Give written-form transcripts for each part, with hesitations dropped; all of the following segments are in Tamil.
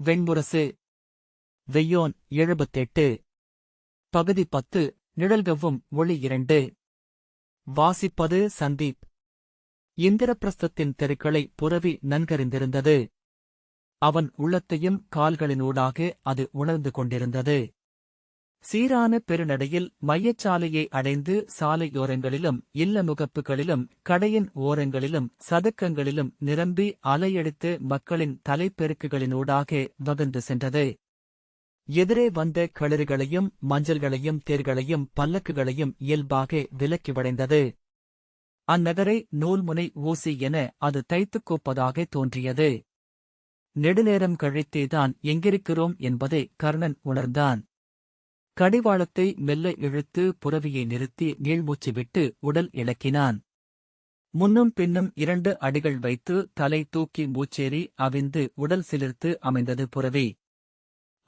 வெண்முரசு. வெய்யோன் 78. பகுதி 10. நிழல்கவ்வும் ஒளி 2. வாசிப்பது சந்தீப். இந்திரபிரஸ்தத்தின் தெருக்களை புரவி நன்கறிந்திருந்தது. அவன் உள்ளத்தையும் கால்களினூடாக அது உணர்ந்து கொண்டிருந்தது. சீரான பெருநடையில் மையச்சாலையை அடைந்து சாலையோரங்களிலும் இல்லமுகப்புகளிலும் கடையின் ஓரங்களிலும் சதுக்கங்களிலும் நிரம்பி அலையடித்து மக்களின் தலைப்பெருக்குகளினூடாக வகுந்து சென்றது. எதிரே வந்த களிறுகளையும் மஞ்சள்களையும் தேர்களையும் பல்லக்குகளையும் இயல்பாக விலக்கி வளைந்தது. அந்நகரை நூல்முனை ஊசி என அது தைத்துக் கோப்பதாக தோன்றியது. நெடுநேரம் கழித்தேதான் எங்கிருக்கிறோம் என்பதை கர்ணன் உணர்ந்தான். கடிவாளத்தை மெல்ல இழுத்து புரவியை நிறுத்தி நீள்மூச்சு விட்டு உடல் இளக்கினான். முன்னும் பின்னும் 2 அடிகள் வைத்து தலை தூக்கி மூச்சேறி அவிந்து உடல் சிலிர்த்து அமைந்தது புரவி.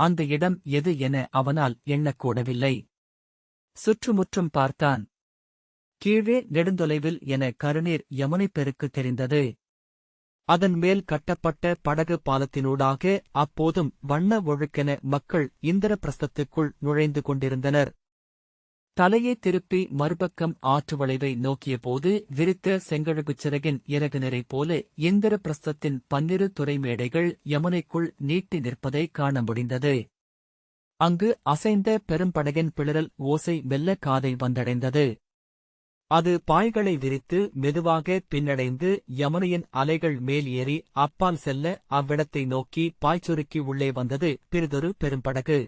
அந்த இடம் எது என அவனால் எண்ணக்கூடவில்லை. சுற்றுமுற்றும் பார்த்தான். கீழே நெடுந்தொலைவில் என கருநீர் யமுனை பெருக்கு தெரிந்தது. அதன் மேல் கட்டப்பட்ட படகு பாலத்தினூடாக அப்போதும் வண்ண ஒழுக்கென மக்கள் இந்திரபிரஸ்தத்துக்குள் நுழைந்து கொண்டிருந்தனர். தலையை திருப்பி மறுபக்கம் ஆற்று வளைவை நோக்கியபோது விரித்த செங்கழுகுச் சிறகின் இறகுநிறை போல இந்திரபிரஸ்தத்தின் 12 துறைமேடைகள் யமுனைக்குள் நீட்டி நிற்பதை காண முடிந்தது. அங்கு அசைந்த பெரும்படகின் பிளறல் ஓசை மெல்ல காதை வந்தடைந்தது. அது பாய்களை விரித்து மெதுவாக பின்னடைந்து யமுனையின் அலைகள் மேல் ஏறி அப்பால் செல்ல அவ்விடத்தை நோக்கி பாய்ச்சுருக்கி உள்ளே வந்தது பிறிதொரு பெரும்படகு.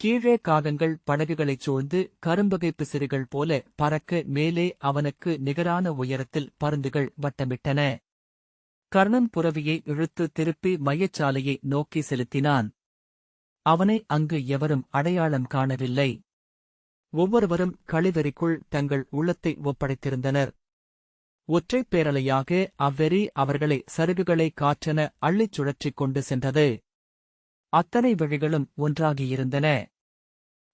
கீழே காகங்கள் படகுகளைச் சூழ்ந்து கரும்பகை பிசிறுகள் போல பறக்க மேலே அவனுக்கு நிகரான உயரத்தில் பருந்துகள் வட்டமிட்டன. கர்ணன் புரவியை இழுத்து திருப்பி மையச்சாலையை நோக்கி செலுத்தினான். அவனை அங்கு எவரும் அடையாளம் காணவில்லை. ஒவ்வொருவரும் களிவெறிக்குள் தங்கள் உள்ளத்தை ஒப்படைத்திருந்தனர். ஒற்றைப் பேரலையாக அவ்வெறி அவர்களை சருகுகளை காற்றென அள்ளிச் சுழற்றிக் கொண்டு சென்றது. அத்தனை விழிகளும் ஒன்றாகியிருந்தன.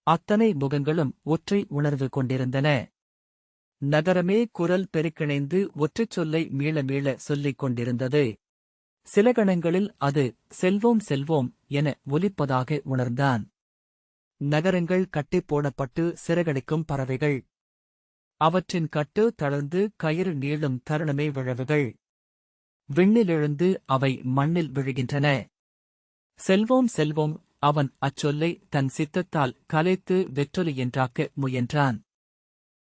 அத்தனை முகங்களும் ஒற்றை உணர்வு கொண்டிருந்தன. நகரமே குரல் பெருக்கிணைந்து ஒற்றைச் சொல்லை மீள மீள சொல்லிக் கொண்டிருந்தது. சில கணங்களில் அது செல்வோம் செல்வோம் என ஒலிப்பதாக உணர்ந்தான். நகரங்கள் கட்டிப் போடப்பட்டு சிறகடிக்கும் பறவைகள். அவற்றின் கட்டு தளர்ந்து கயிறு நீளும் தருணமே விழவுகள். விண்ணிலெழுந்து அவை மண்ணில் விழுகின்றன. செல்வோம் செல்வோம். அவன் அச்சொல்லை தன் சித்தத்தால் கலைத்து வெற்றொலி என்றாக்க முயன்றான்.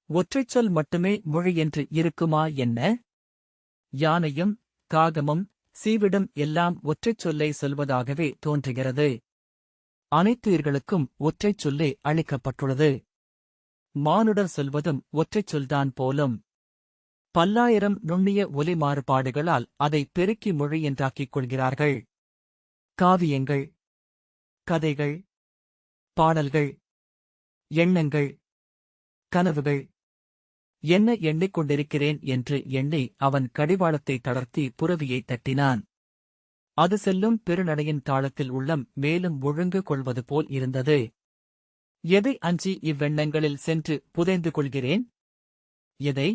ஒற்றைச் சொல் மட்டுமே மொழி என்று இருக்குமா என்ன? யானையும் காகமும் சீவிடும் எல்லாம் ஒற்றைச் சொல்லை சொல்வதாகவே தோன்றுகிறது. அனைத்து உயிர்களுக்கும் ஒற்றைச் சொல்லே அளிக்கப்பட்டுள்ளது. மானுடர் சொல்வதும் ஒற்றைச் சொல்தான் போலும். பல்லாயிரம் நுண்ணிய ஒலி மாறுபாடுகளால் அதை பெருக்கி மொழி என்றாக்கிக் கொள்கிறார்கள். காவியங்கள், கதைகள், பாடல்கள், எண்ணங்கள், கனவுகள். என்ன எண்ணிக்கொண்டிருக்கிறேன் என்று எண்ணி அவன் கடிவாளத்தை தளர்த்தி புரவியை தட்டினான். அது செல்லும் பெருநடையின் தாளத்தில் உள்ளம் மேலும் ஒழுங்கு கொள்வது போல் இருந்தது. எதை அஞ்சி இவ்வெண்ணங்களில் சென்று புதைந்து கொள்கிறேன்? எதை?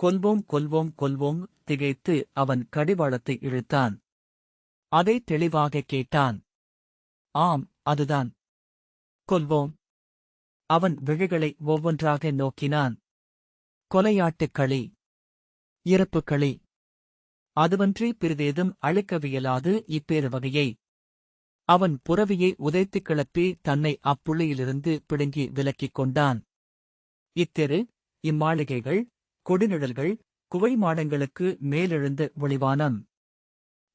கொல்வோம் கொல்வோம் கொல்வோம். திகைத்து அவன் கடிவாளத்தை இழுத்தான். அதை தெளிவாகக் கேட்டான். ஆம், அதுதான். கொல்வோம். அவன் விழிகளை ஒவ்வொன்றாக நோக்கினான். கொலையாட்டுக் களி, இறப்புக் களி. அதுவன்றி பிறிதேதும் அழிக்கவியலாது இப்பேறு வகையை. அவன் புரவியை உதைத்துக் கிளப்பி தன்னை அப்புள்ளியிலிருந்து பிடுங்கி விலக்கிக் கொண்டான். இத்தெரு, இம்மாளிகைகள், கொடிநிழல்கள், குவை மாடங்களுக்கு மேலெழுந்த ஒளிவானம்.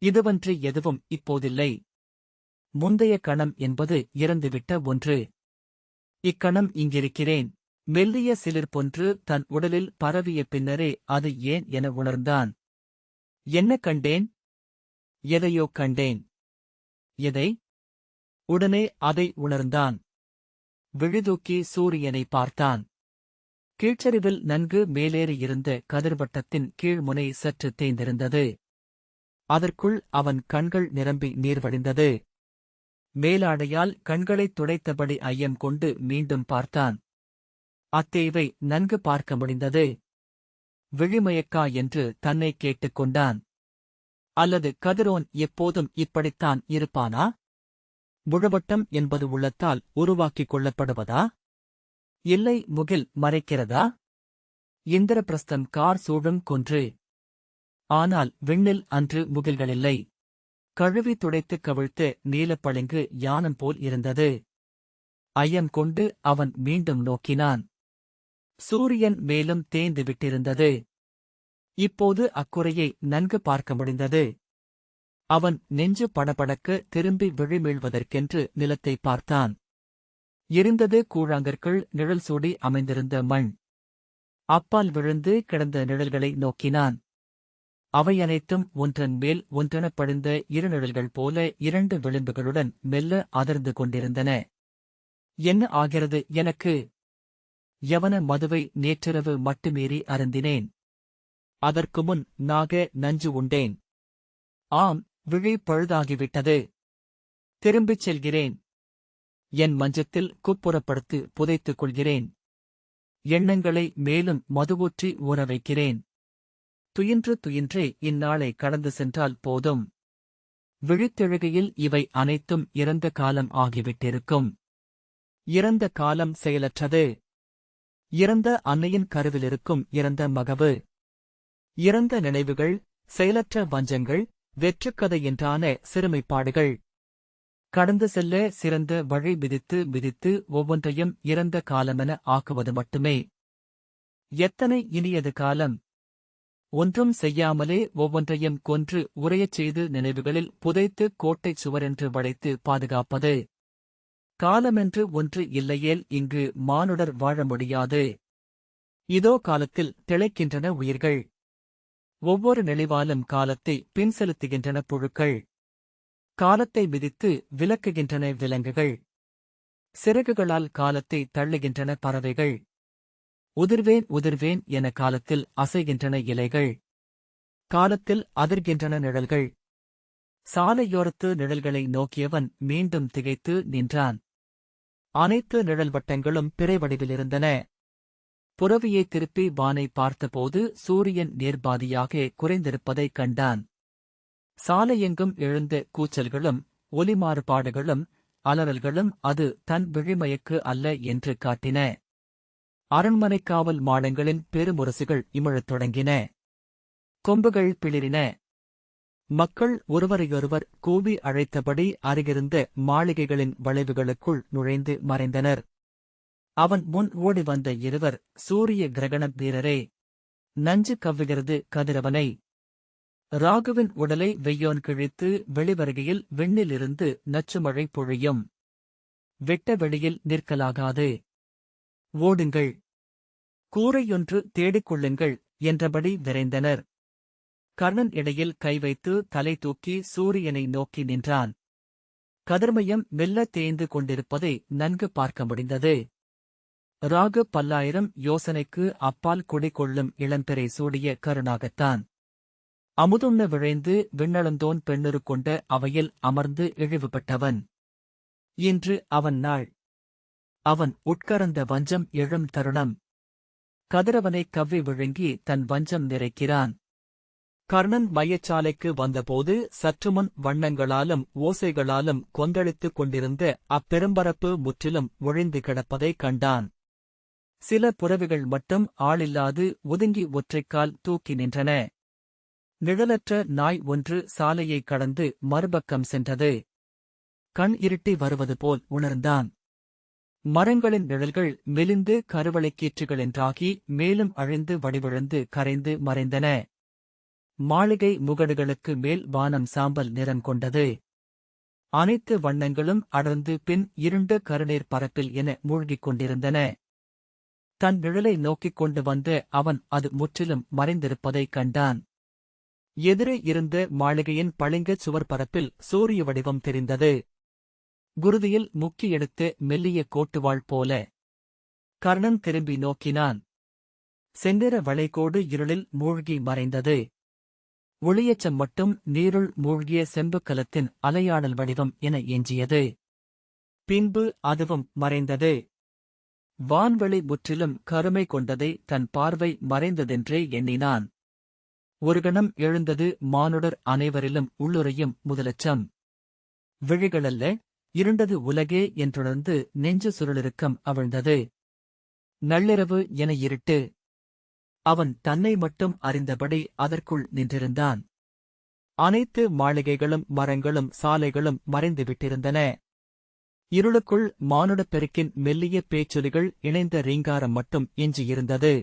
இதுவன்றி எதுவும் இப்போதில்லை. முந்தைய கணம் என்பது இறந்துவிட்ட ஒன்று. இக்கணம் இங்கிருக்கிறேன். மெல்லிய சிலிர்ப்பொன்று தன் உடலில் பரவிய பின்னரே அது ஏன் என உணர்ந்தான். என்ன கண்டேன்? எதையோ கண்டேன். எதை? உடனே அதை உணர்ந்தான். விழிதூக்கி சூரியனை பார்த்தான். கீழ்ச்சரிவில் நன்கு மேலேறியிருந்த கதிர்வட்டத்தின் கீழ்முனை சற்று தேய்ந்திருந்தது. அதற்குள் அவன் கண்கள் நிரம்பி நீர் வடிந்தது. மேலாடையால் கண்களைத் துடைத்தபடி ஐயம் கொண்டு மீண்டும் பார்த்தான். அத்தேய்வை நன்கு பார்க்க முடிந்தது. விழிமயக்கா என்று தன்னை கேட்டுக் கொண்டான். அல்லது கதிரோன் எப்போதும் இப்படித்தான் இருப்பானா? முழவட்டம் என்பது உள்ளத்தால் உருவாக்கிக் கொள்ளப்படுவதா? இல்லை, முகில் மறைக்கிறதா? இந்திரபிரஸ்தம் கார் சூழும் குன்று. ஆனால் விண்ணில் அன்று முகில்களில்லை. கழுவி துடைத்துக் கவிழ்த்து நீலப்பளிங்கு யானம் போல் இருந்தது. ஐயம் கொண்டு அவன் மீண்டும் நோக்கினான். சூரியன் மேலும் தேய்ந்து விட்டிருந்தது. இப்போது அக்குறையை நன்கு பார்க்க முடிந்தது. அவன் நெஞ்சு படபடக்க திரும்பி விழிமீழ்வதற்கென்று நிலத்தை பார்த்தான். எரிந்தது கூழாங்கற்கள் நிழல் சூடி அமைந்திருந்த மண். அப்பால் விழுந்து கிடந்த நிழல்களை நோக்கினான். அவையனைத்தும் ஒன்றன் மேல் ஒன்றெனப் படிந்த இரு நிழல்கள் போல இரண்டு விளிம்புகளுடன் மெல்ல அதிர்ந்து கொண்டிருந்தன. என்ன ஆகிறது எனக்கு? யவன மதுவை நேற்றிரவு மட்டுமீறி அருந்தினேன். அதற்கு முன் நாக நஞ்சு உண்டேன். ஆம், விழி பழுதாகிவிட்டது. திரும்பிச் செல்கிறேன். என் மஞ்சத்தில் குப்புறப்படுத்து புதைத்துக் கொள்கிறேன். எண்ணங்களை மேலும் மதுவூற்றி ஊற வைக்கிறேன். துயின்று துயின்றே இந்நாளை கடந்து சென்றால் போதும். விழித்தெழுகையில் இவை அனைத்தும் இறந்த காலம் ஆகிவிட்டிருக்கும். இறந்த காலம் செயலற்றது. இறந்த அன்னையின் கருவிலிருக்கும் இறந்த மகவு. இறந்த நினைவுகள், செயலற்ற வஞ்சங்கள், வெற்றுக்கதை என்றான சிறுமைப்பாடுகள். கடந்து செல்ல சிறந்த வழி மிதித்து மிதித்து ஒவ்வொன்றையும் இறந்த காலமென ஆக்குவது மட்டுமே. எத்தனை இனியது காலம்! ஒன்றும் செய்யாமலே ஒவ்வொன்றையும் கொன்று உறையச் செய்து நினைவுகளில் புதைத்து கோட்டைச் சுவரென்று வளைத்து பாதுகாப்பது. காலமென்று ஒன்று இல்லையேல் இங்கு மானுடர் வாழ முடியாது. இதோ காலத்தில் திளைக்கின்றன உயிர்கள். ஒவ்வொரு நெளிவாலும் காலத்தை பின் செலுத்துகின்றன புழுக்கள். காலத்தை மிதித்து விலக்குகின்றன விலங்குகள். சிறகுகளால் காலத்தை தள்ளுகின்றன பறவைகள். உதிர்வேன் உதிர்வேன் என காலத்தில் அசைகின்றன இலைகள். காலத்தில் அதிர்கின்றன நிழல்கள். சாலையோரத்து நிழல்களை நோக்கியவன் மீண்டும் திகைத்து நின்றான். அனைத்து நிழல் வட்டங்களும் பிறை வடிவிலிருந்தன. புறவியை திருப்பி வானை பார்த்தபோது சூரியன் நேர்பாதியாக குறைந்திருப்பதைக் கண்டான். சாலையெங்கும் எழுந்த கூச்சல்களும் ஒலி மாறுபாடுகளும் அலறல்களும் அது தன் விழிமயக்கு அல்ல என்று காட்டின. அரண்மனைக் காவல் மாடங்களின் பெருமுரசுகள் இமிழத் தொடங்கின. கொம்புகள் பிளிரின. மக்கள் ஒருவரையொருவர் கூவி அழைத்தபடி அருகிருந்த மாளிகைகளின் வளைவுகளுக்குள் நுழைந்து மறைந்தனர். அவன் முன் ஓடி வந்த இருவர் சூரிய கிரகண வீரரே. நஞ்சு கவ்வுகிறது கதிரவனை. ராகுவின் உடலை வெய்யோன் கிழித்து வெளிவருகையில் விண்ணிலிருந்து நச்சுமழை பொழியும். வெட்ட வெளியில் நிற்கலாகாது. ஓடுங்கள். கூரையொன்று தேடிக்கொள்ளுங்கள் என்றபடி விரைந்தனர். கர்ணன் இடையில் கை வைத்து தலை தூக்கி சூரியனை நோக்கி நின்றான். கதிர்மயம் மெல்ல தேய்ந்து கொண்டிருப்பதை நன்கு பார்க்க முடிந்தது. ராகு பல்லாயிரம் யோசனைக்கு அப்பால் குடிகொள்ளும் இளம்பிறை சூடிய கருணாகத்தான். அமுதுண்ண விழைந்து விண்ணளந்தோன் பெண்ணுரு கொண்ட அவையில் அமர்ந்து இழிவுபட்டவன். இன்று அவன் நாள். அவன் உட்கரந்த வஞ்சம் எழும் தருணம். கதிரவனைக் கவ்வி விழுங்கி தன் வஞ்சம் நிறைக்கிறான். கர்ணன் மையச்சாலைக்கு வந்தபோது சற்றுமுன் வண்ணங்களாலும் ஓசைகளாலும் கொந்தளித்துக் கொண்டிருந்த அப்பெரும்பரப்பு முற்றிலும் ஒழிந்து கிடப்பதைக் கண்டான். சில புறவிகள் மட்டும் ஆளில்லாது ஒதுங்கி ஒற்றைக்கால் தூக்கி நின்றன. நிழலற்ற நாய் ஒன்று சாலையைக் கடந்து மறுபக்கம் சென்றது. கண் இருட்டி வருவது போல் உணர்ந்தான். மரங்களின் நிழல்கள் மெலிந்து கருவளைக்கீற்றுகளென்றாகி மேலும் அழிந்து வடிவிழந்து கரைந்து மறைந்தன. மாளிகை முகடுகளுக்கு மேல் வானம் சாம்பல் நிறம் கொண்டது. அனைத்து வண்ணங்களும் அடர்ந்து பின் இருண்ட கருநீர் பரப்பில் என மூழ்கிக் கொண்டிருந்தன. தன் நிழலை நோக்கிக் கொண்டு வந்த அவன் அது முற்றிலும் மறைந்திருப்பதைக் கண்டான். எதிரே இருந்த மாளிகையின் பளிங்கச் சுவர் பரப்பில் சூரிய வடிவம் தெரிந்தது. குருதியில் முக்கி எடுத்த மெல்லிய கோட்டுவாள் போல. கர்ணன் திரும்பி நோக்கினான். செந்நிற வளைகோடு இருளில் மூழ்கி மறைந்தது. ஒளியச்சம் மட்டும் நீருள் மூழ்கிய செம்புக்கலத்தின் அலையாடல் வடிவம் என எஞ்சியது. பின்பு அதுவும் மறைந்தது. வான்வெளி முற்றிலும் கருமை கொண்டதை தன் பார்வை மறைந்ததென்றே எண்ணினான். ஒரு கணம் எழுந்தது மானுடர் அனைவரிலும் உள்ளுரையும் முதலச்சம். விழிகளல்ல, இருண்டது உலகே என்றுணர்ந்து நெஞ்சு சுருளிருக்கம் அவிழ்ந்தது. நள்ளிரவு என இருட்டு. அவன் தன்னை மட்டும் அறிந்தபடி அதற்குள் நின்றிருந்தான். அனைத்து மாளிகைகளும் மரங்களும் சாலைகளும் மறைந்து விட்டிருந்தன. இருளுக்குள் மானுடப் பெருக்கின் மெல்லிய பேச்சொலிகள் இணைந்த ரீங்காரம் மட்டும் எஞ்சியிருந்தது.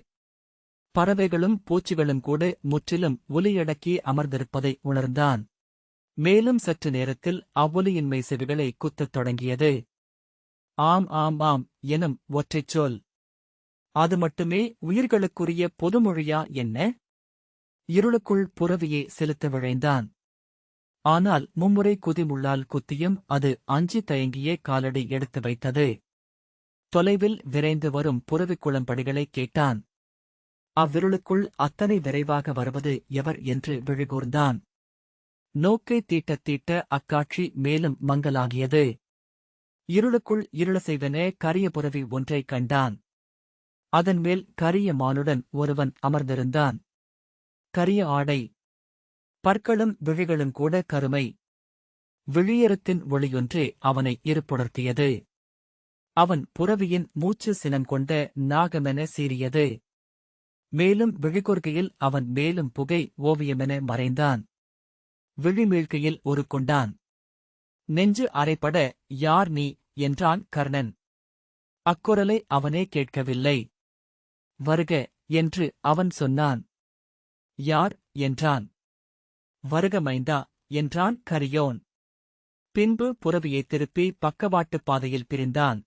பறவைகளும் பூச்சிகளும் கூட முற்றிலும் ஒலியடக்கி அமர்ந்திருப்பதை உணர்ந்தான். மேலும் சற்று நேரத்தில் அவ்வொலியின்மை செவிகளை குத்தத் தொடங்கியது. ஆம் ஆம் ஆம் எனும் ஒற்றைச் சொல். அது மட்டுமே உயிர்களுக்குரிய பொதுமொழியா என்ன? இருளுக்குள் புரவியே செலுத்த விழைந்தான். ஆனால் மும்முறை குதிமுள்ளால் குத்தியும் அது அஞ்சி தயங்கியே காலடி எடுத்து வைத்தது. தொலைவில் விரைந்து வரும் புரவிக் குளம்படிகளைக் கேட்டான். அவ்விருளுக்குள் அத்தனை விரைவாக வருவது எவர் என்று விழிகூர்ந்தான். நோக்கை தீட்டத் தீட்ட அக்காட்சி மேலும் மங்கலாகியது. இருளுக்குள் இருள செய்வன கரிய புரவி ஒன்றைக் கண்டான். அதன்மேல் கரிய மானுடன் ஒருவன் அமர்ந்திருந்தான். கரிய ஆடை, பற்களும் விழிகளும் கூட கருமை. விழியறத்தின் ஒளியொன்றே அவனை இருப்புணர்த்தியது. அவன் புரவியின் மூச்சு சினங்கொண்ட நாகமென சீறியது. மேலும் விழிகொர்கையில் அவன் மேலும் புகை ஓவியமென மறைந்தான். விழிமீழ்கையில் ஒரு கொண்டான். நெஞ்சு அரைப்பட, யார் நீ என்றான் கர்ணன். அக்குரலை அவனே கேட்கவில்லை. வருக என்று அவன் சொன்னான். யார் என்றான். வருக மைந்தா என்றான் கரியோன். பின்பு புரவியைத் திருப்பி பக்கவாட்டுப் பாதையில் பிரிந்தான்.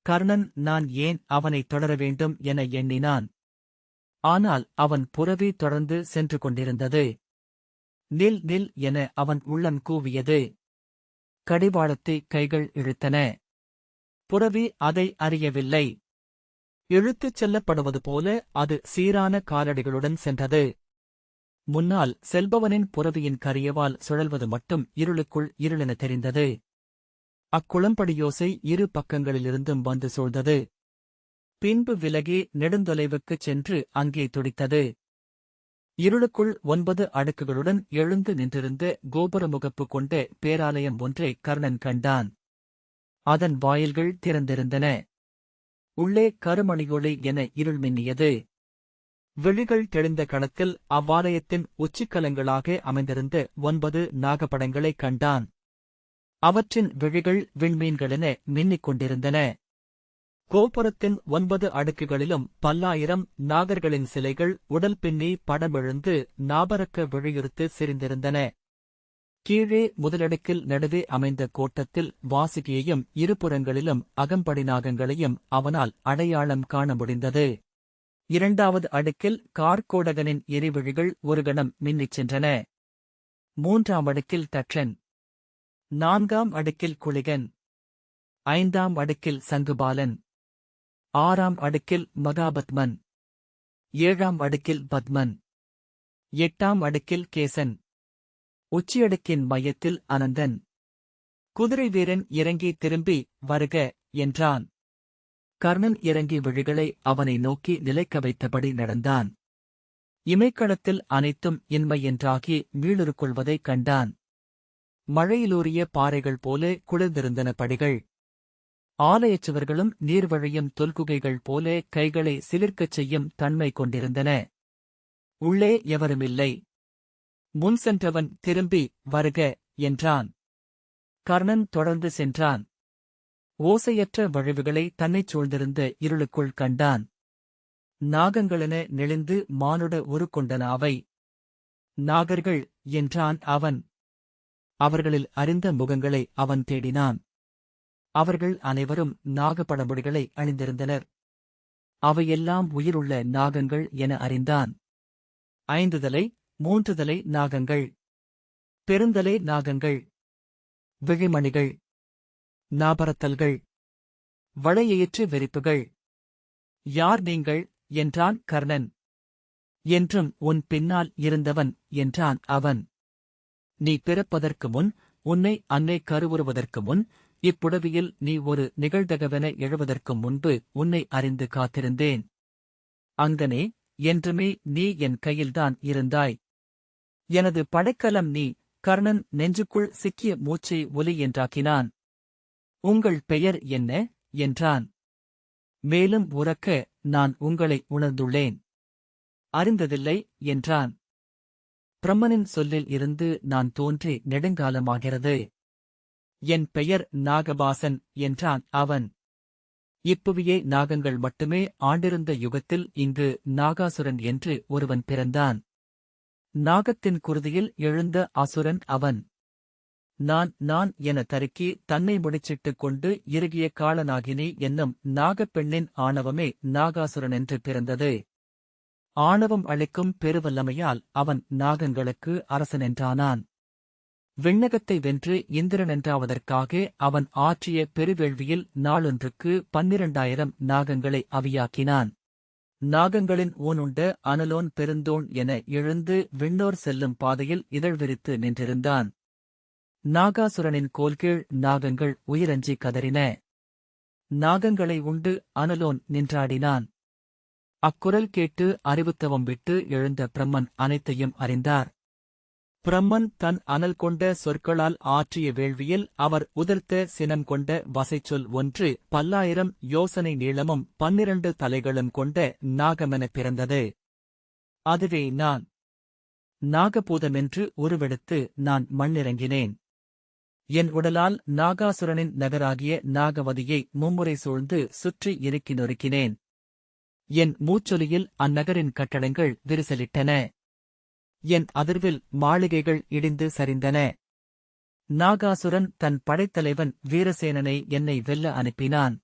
கர்ணன் நான் ஏன் அவனைத் தொடர வேண்டும் என எண்ணினான். ஆனால் அவன் புரவி தொடர்ந்து சென்று கொண்டிருந்தது. நில் நில் என அவன் உள்ளம் கூவியது. கடிவாளத்தை கைகள் இழுத்தன. புரவி அதை அறியவில்லை. இழுத்துச் செல்லப்படுவது போல அது சீரான காலடிகளுடன் சென்றது. முன்னால் செல்பவனின் புரவியின் கரியவால் சுழல்வது மட்டும் இருளுக்குள் இருளென தெரிந்தது. அக்குளம்படியோசை இரு பக்கங்களிலிருந்தும் வந்து சூழ்ந்தது. பின்பு விலகி நெடுந்தொலைவுக்குச் சென்று அங்கே துடித்தது. இருளுக்குள் 9 அடுக்குகளுடன் எழுந்து நின்றிருந்த கோபுரமுகப்பு கொண்ட பேராலயம் ஒன்றை கர்ணன் கண்டான். அதன் வாயில்கள் திறந்திருந்தன. உள்ளே கருமணியொளி என இருள் மின்னியது. விழிகள் தெளிந்த களத்தில் அவ்வாலயத்தின் உச்சிக்கலங்களாக அமைந்திருந்த 9 நாகப்படங்களைக் கண்டான். அவற்றின் விழிகள் விண்மீன்களென மின்னிக் கொண்டிருந்தன. கோபுரத்தின் 9 அடுக்குகளிலும் பல்லாயிரம் நாகர்களின் சிலைகள் உடல் பின்னி படமெழுந்து நாபரக்க விழியுறுத்து சிரிந்திருந்தன. கீழே முதலடுக்கில் நடுவே அமைந்த கோட்டத்தில் வாசுகியையும் இருபுறங்களிலும் அகம்படி நாகங்களையும் அவனால் அடையாளம் காண முடிந்தது. 2வது அடுக்கில் கார்கோடகனின் எரிவிழிகள் ஒரு கணம் மின்னிச் சென்றன. 3ஆம் அடுக்கில் தட்சன், 4ஆம் அடுக்கில் குளிகன், 5ஆம் அடுக்கில் சங்குபாலன், 6ஆம் அடுக்கில் மகாபத்மன், 7ஆம் அடுக்கில் பத்மன், 8ஆம் அடுக்கில் கேசன், உச்சியடுக்கின் மையத்தில் அனந்தன். குதிரை வீரன் இறங்கி திரும்பி வருக என்றான். கர்ணன் இறங்கி விழிகளை அவனை நோக்கி நிலைக்க வைத்தபடி நடந்தான். இமைக்களத்தில் அனைத்தும் இன்மை என்றாகி மீளுருக்கொள்வதைக் கண்டான். மழையிலூறிய பாறைகள் போல குளிர்ந்திருந்தன படிகள். ஆலயச்சுவர்களும் நீர்வழியும் தொல்குகைகள் போல கைகளை சிலிர்க்கச் செய்யும் தன்மை கொண்டிருந்தன. உள்ளே எவருமில்லை. முன் சென்றவன் திரும்பி வருக என்றான். கர்ணன் தொடர்ந்து சென்றான். ஓசையற்ற வழுவுகளை தன்னைச் சூழ்ந்திருந்த இருளுக்குள் கண்டான். நாகங்களென நெளிந்து மானுட உருக்கொண்டன அவை. நாகர்கள் என்றான் அவன். அவர்களில் அறிந்த முகங்களை அவன் தேடினான். அவர்கள் அனைவரும் நாகப்படமுடிகளை அணிந்திருந்தனர். அவையெல்லாம் உயிருள்ள நாகங்கள் என அறிந்தான். 5 தலை 3 தலை நாகங்கள், பெருந்தலை நாகங்கள், விழிமணிகள், நாபரத்தல்கள், வளையேற்று வெறிப்புகள். யார் நீங்கள் என்றான் கர்ணன். என்றும் உன் பின்னால் இருந்தவன் என்றான் அவன். நீ பிறப்பதற்கு முன், உன்னை அன்னை கருவுறுவதற்கு முன், இப்புடவியில் நீ ஒரு நிகழ்தகவென எழுவதற்கு முன்பு உன்னை அறிந்து காத்திருந்தேன். அங்கனே என்றுமே நீ என் கையில்தான் இருந்தாய். எனது படைக்கலம் நீ. கர்ணன் நெஞ்சுக்குள் சிக்கிய மூச்சை ஒலி என்றாக்கினான். உங்கள் பெயர் என்ன? என்றான். மேலும் உரக்க, நான் உங்களை உணர்ந்துள்ளேன். அறிந்ததில்லை என்றான். பிரம்மனின் சொல்லில் இருந்து நான் தோன்றி நெடுங்காலமாகிறது. என் பெயர் நாகபாசன் என்றான் அவன். இப்புவியே நாகங்கள் மட்டுமே ஆண்டிருந்த யுகத்தில் இங்கு நாகாசுரன் என்று ஒருவன் பிறந்தான். நாகத்தின் குருதியில் எழுந்த அசுரன் அவன். நான் என தருக்கி தன்னை முடிச்சிட்டுக் கொண்டு இறுகிய காளநாகினி என்னும் நாகப்பெண்ணின் ஆணவமே நாகாசுரனென்று பிறந்தது. ஆணவம் அளிக்கும் பெருவல்லமையால் அவன் நாகங்களுக்கு அரசனென்றானான். விண்ணகத்தை வென்று இந்திரனென்றாவதற்காக அவன் ஆற்றிய பெருவேள்வியில் நாளொன்றுக்கு 12,000 நாகங்களை அவியாக்கினான். நாகங்களின் ஊனுண்ட அனலோன் பெருந்தோன் என எழுந்து விண்ணோர் செல்லும் பாதையில் இதழ்விரித்து நின்றிருந்தான். நாகாசுரனின் கோல்கீழ் நாகங்கள் உயிரஞ்சி கதறின. நாகங்களை உண்டு அனலோன் நின்றாடினான். அக்குரல் கேட்டு அறிவுத்தவம் விட்டு எழுந்த பிரம்மன் அனைத்தையும் அறிந்தார். பிரம்மன் தன் அனல் கொண்ட சொற்களால் ஆற்றிய வேள்வியில் அவர் உதிர்த்த சினம் கொண்ட வசைச்சொல் ஒன்று 10,000 யோசனை நீளமும் 12 தலைகளும் கொண்ட நாகமென பிறந்தது. அதுவே நான். நாகபூதமென்று உருவெடுத்து நான் மண்ணிறங்கினேன். என் உடலால் நாகாசுரனின் நகராகிய நாகவதியை மும்முறை சூழ்ந்து சுற்றி இறுக்கி நொறுக்கினேன். என் மூச்சொலியில் அந்நகரின் கட்டடங்கள் விரிசலிட்டன. என் அதிர்வில் மாளிகைகள் இடிந்து சரிந்தன. நாகாசுரன் தன் படைத்தலைவன் வீரசேனனை என்னை வெல்ல அனுப்பினான்.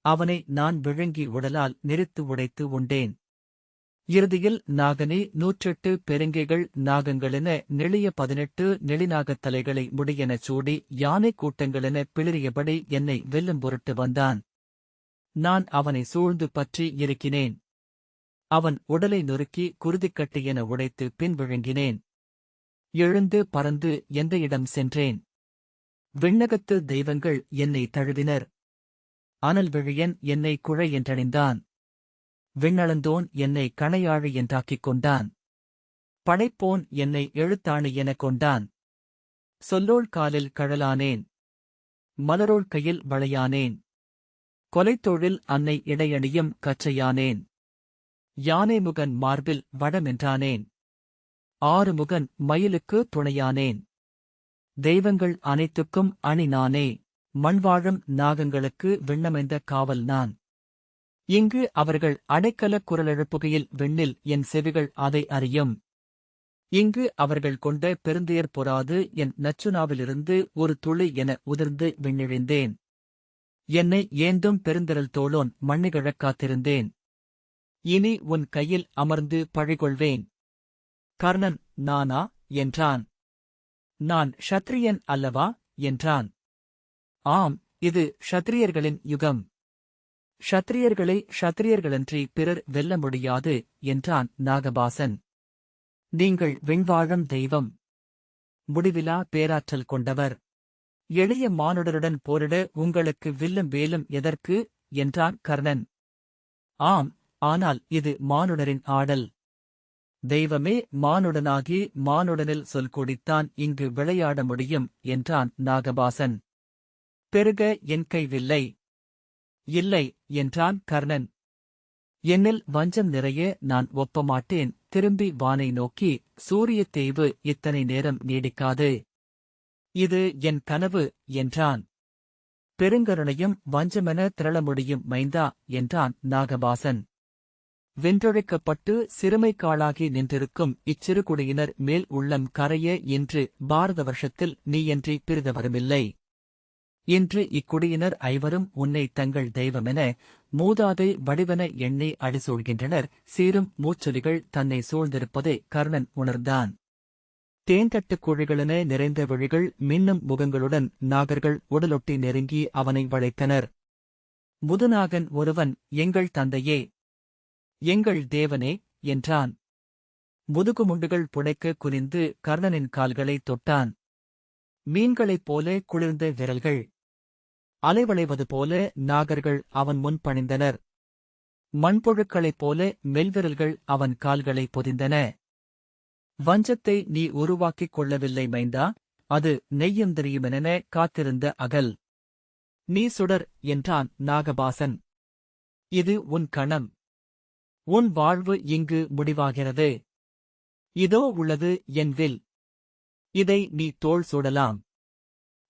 அவனை நான் விழுங்கி உடலால் நெரித்து உடைத்து உண்டேன். இறுதியில் நாகனே 108 பெருங்கைகள் நாகங்களென நெளிய 18 நெளிநாகத் தலைகளை முடியெனச் சூடி யானை கூட்டங்களென பிளிரியபடி என்னை வெல்லும் பொருட்டு வந்தான். நான் அவனை சூழ்ந்து பற்றி இறுக்கினேன். அவன் உடலை நொறுக்கி குருதிக்கட்டு என உடைத்து பின் விழுங்கினேன். எழுந்து பறந்து எந்த இடம் சென்றேன். விண்ணகத்து தெய்வங்கள் என்னை தழுவினர். அனல் விழியன் என்னை குழை என்றணிந்தான். விண்ணளந்தோன் என்னை கணையாழி என்றாக்கிக் கொண்டான். படைப்போன் என்னை எழுத்தாணி எனக் கொண்டான். சொல்லோள் காலில் கழலானேன். மலரோள் கையில் வளையானேன். கொலைத்தொழில் அன்னை இடையணியும் கச்சையானேன். யானைமுகன் மார்பில் வடமென்றானேன். 6 முகன் மயிலுக்கு துணையானேன். தெய்வங்கள் அனைத்துக்கும் அணி நானே. மண்வாழும் நாகங்களுக்கு விண்ணமைந்த காவல் நான். இங்கு அவர்கள் அடைக்கலக் குரலெழுப்புகையில் விண்ணில் என் செவிகள் அதை அறியும். இங்கு அவர்கள் கொண்ட பெருந்துயர் பொறாது என் நச்சுநாவிலிருந்து ஒரு துளி என உதிர்ந்து விண்ணிழிந்தேன். என்னை ஏந்தும் பெருந்திரள் தோளோன் மண்ணிகழக் காத்திருந்தேன். இனி உன் கையில் அமர்ந்து பழிகொள்வேன். கர்ணன் நானா? என்றான். நான் க்ஷத்ரியன் அல்லவா? என்றான். ஆம், இது க்ஷத்ரியர்களின் யுகம். க்ஷத்ரியர்களை க்ஷத்ரியர்களன்றி பிறர் வெல்ல முடியாது என்றான் நாகபாசன். நீங்கள் விண்வாழும் தெய்வம். முடிவிலா பேராற்றல் கொண்டவர். எளிய மானுடருடன் போரிட உங்களுக்கு வில்லும் வேலும் எதற்கு? என்றான் கர்ணன். ஆம், ஆனால் இது மானுடரின் ஆடல். தெய்வமே மானுடனாகி மானுடனில் சொல் கொடித்தான் இங்கு விளையாட முடியும் என்றான் நாகபாசன். பெருக என் கை வில்லை. இல்லை என்றான் கர்ணன். என்னில் வஞ்சம் நிறைய நான் ஒப்பமாட்டேன். திரும்பி வானை நோக்கி, சூரிய தேய்வு இத்தனை நேரம் நீடிக்காது. இது என் கனவு என்றான். பெருங்கருணையும் வஞ்சமென திரள முடியும் மைந்தா என்றான் நாகபாசன். வென்றொழிக்கப்பட்டு சிறுமைக்காளாகி நின்றிருக்கும் இச்சிறுகுடியினர் மேல் உள்ளம் கரைய இன்று பாரத வருஷத்தில் நீயன்றி பிறிதவருமில்லை. இன்று இக்குடியினர் ஐவரும் உன்னை தங்கள் தெய்வமென மூதாதை வடிவென எண்ணி அடிசூழ்கின்றனர். சீரும் மூச்சொலிகள் தன்னை சூழ்ந்திருப்பதை கர்ணன் உணர்ந்தான். தேன்தட்டுக் குழிகளென நிறைந்த விழிகள் மின்னும் முகங்களுடன் நாகர்கள் உடலொட்டி நெருங்கி அவனை வளைத்தனர். முதுநாகன் ஒருவன், எங்கள் தந்தையே, எங்கள் தேவனே என்றான். முதுகுமுண்டுகள் புடைக்க குனிந்து கர்ணனின் கால்களை தொட்டான். மீன்களைப் போல குளிர்ந்த விரல்கள். அலைவளைவது போல நாகர்கள் அவன் முன் பணிந்தனர். மண்புழுக்களைப் போல மெல்விரல்கள் அவன் கால்களை பொதிந்தன. வஞ்சத்தை நீ உருவாக்கிக் கொள்ளவில்லை மைந்தா, அது நெய்யும் தெரியுமென காத்திருந்த அகல். நீ சுடர் என்றான் நாகபாசன். இது உன் கணம். உன் வாழ்வு இங்கு முடிவாகிறது. இதோ உள்ளது என் வில். இதை நீ தோள் சூடலாம்.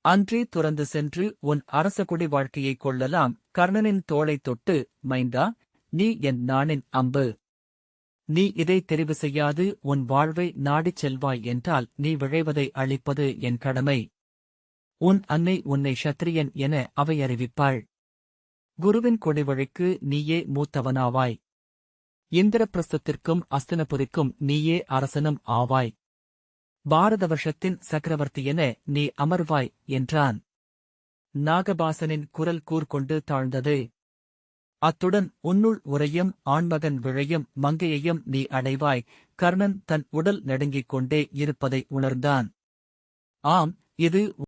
அன்றே துறந்து சென்று உன் அரசகுடி வாழ்க்கையைக் கொள்ளலாம். கர்ணனின் தோளைத் தொட்டு, மைந்தா, நீ என் நாணின் அம்பு. நீ இதை தெரிவு செய்யாது உன் வாழ்வை நாடிச் செல்வாய் என்றால் நீ விழைவதை அளிப்பது என் கடமை. உன் அன்னை உன்னை ஷத்திரியன் என அவை அறிவிப்பாள். குருவின் கொடிவழிக்கு நீயே மூத்தவனாவாய். இந்திரபிரஸ்தத்திற்கும் அஸ்தினபுரிக்கும் நீயே அரசனும் ஆவாய். பாரத வருஷத்தின் சக்கரவர்த்தியென நீ அமர்வாய் என்றான். நாகபாசனின் குரல் கூர்கொண்டு தாழ்ந்தது. அத்துடன் உன்னுள் உறையும் ஆண்மகன் விழையும் மங்கையையும் நீ அடைவாய். கர்ணன் தன் உடல் நடுங்கிக் கொண்டே இருப்பதை உணர்ந்தான். ஆம், இது